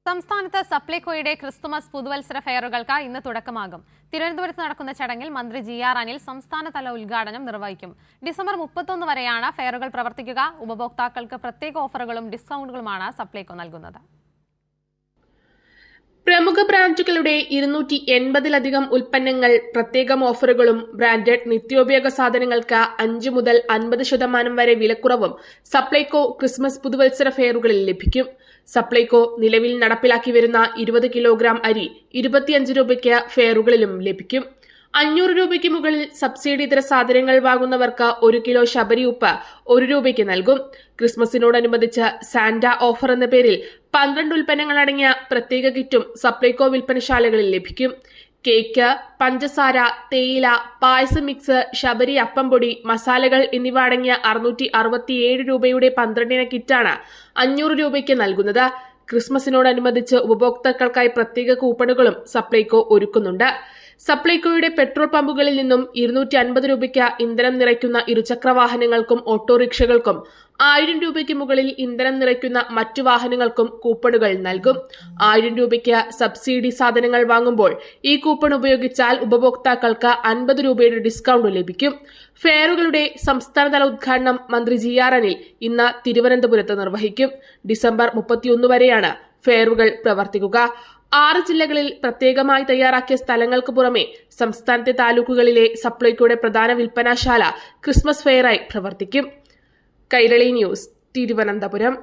സംസ്ഥാനത്ത് സപ്ലൈകോയുടെ ക്രിസ്തുമസ് പുതുവത്സര ഫെയറുകൾക്ക് ഇന്ന് തുടക്കമാകും. തിരുവനന്തപുരത്ത് നടക്കുന്ന ചടങ്ങിൽ മന്ത്രി ജി.ആർ. അനിൽ സംസ്ഥാനതല ഉദ്ഘാടനം നിർവഹിക്കും. ഡിസംബർ 31 വരെയാണ് ഫെയറുകൾ പ്രവർത്തിക്കുക. ഉപഭോക്താക്കൾക്ക് പ്രത്യേക ഓഫറുകളും ഡിസ്കൗണ്ടുകളുമാണ് സപ്ലൈകോ നൽകുന്നത്. പ്രമുഖ ബ്രാൻഡുകളുടെ 280-ലധികം ഉൽപ്പന്നങ്ങൾ പ്രത്യേകം ഓഫറുകളും ബ്രാൻഡഡ് നിത്യോപയോഗ സാധനങ്ങൾക്ക് 5 മുതൽ 50% വരെ വിലക്കുറവും സപ്ലൈകോ ക്രിസ്മസ് പുതുവത്സര ഫെയറുകളിൽ ലഭിക്കും. സപ്ലൈകോ നിലവിൽ നടപ്പിലാക്കി വരുന്ന 20 കിലോഗ്രാം അരി 25 രൂപയ്ക്ക് ഫെയറുകളിലും ലഭിക്കും. 500 രൂപയ്ക്ക് മുകളിൽ സബ്സിഡി ഇതര സാധനങ്ങൾ വാങ്ങുന്നവർക്ക് 1 കിലോ ശബരി ഉപ്പ് 1 രൂപയ്ക്ക് നൽകും. ക്രിസ്മസിനോടനുബന്ധിച്ച് സാന്റ ഓഫർ എന്ന പേരിൽ 12 ഉൽപ്പന്നങ്ങൾ അടങ്ങിയ പ്രത്യേക കിറ്റും സപ്ലൈകോ വിൽപ്പനശാലകളിൽ ലഭിക്കും. കേക്ക്, പഞ്ചസാര, തേയില, പായസം മിക്സ്, ശബരി അപ്പം പൊടി, മസാലകൾ എന്നിവ അടങ്ങിയ 667 രൂപയുടെ 12 കിറ്റാണ് 500 രൂപയ്ക്ക് നൽകുന്നത്. ക്രിസ്മസിനോടനുബന്ധിച്ച് ഉപഭോക്താക്കൾക്കായി പ്രത്യേക കൂപ്പണുകളും സപ്ലൈകോ ഒരുക്കുന്നുണ്ട്. സപ്ലൈകോയുടെ പെട്രോൾ പമ്പുകളിൽ നിന്നും 250 രൂപയ്ക്ക് ഇന്ധനം നിറയ്ക്കുന്ന ഇരുചക്ര വാഹനങ്ങൾക്കും ഓട്ടോറിക്ഷകൾക്കും 1000 രൂപയ്ക്ക് മുകളിൽ ഇന്ധനം നിറയ്ക്കുന്ന മറ്റു വാഹനങ്ങൾക്കും കൂപ്പണുകൾ നൽകും. 1000 രൂപയ്ക്ക് സബ്സിഡി സാധനങ്ങൾ വാങ്ങുമ്പോൾ ഈ കൂപ്പൺ ഉപയോഗിച്ചാൽ ഉപഭോക്താക്കൾക്ക് 50 രൂപയുടെ ഡിസ്കൗണ്ട് ലഭിക്കും. ഫെയറുകളുടെ സംസ്ഥാനതല ഉദ്ഘാടനം മന്ത്രി ജി.ആർ. അനിൽ ഇന്ന് തിരുവനന്തപുരത്ത് നിർവഹിക്കും. ഡിസംബർ 31 വരെയാണ് ഫെയറുകൾ പ്രവർത്തിക്കുക. 6 ജില്ലകളിൽ പ്രത്യേകമായി തയ്യാറാക്കിയ സ്ഥലങ്ങൾക്ക് പുറമെ സംസ്ഥാനത്തെ താലൂക്കുകളിലെ സപ്ലൈകോയുടെ പ്രധാന വിൽപ്പനാശാല ക്രിസ്മസ് ഫെയറായി പ്രവർത്തിക്കും. കൈരളി ന്യൂസ്, തിരുവനന്തപുരം.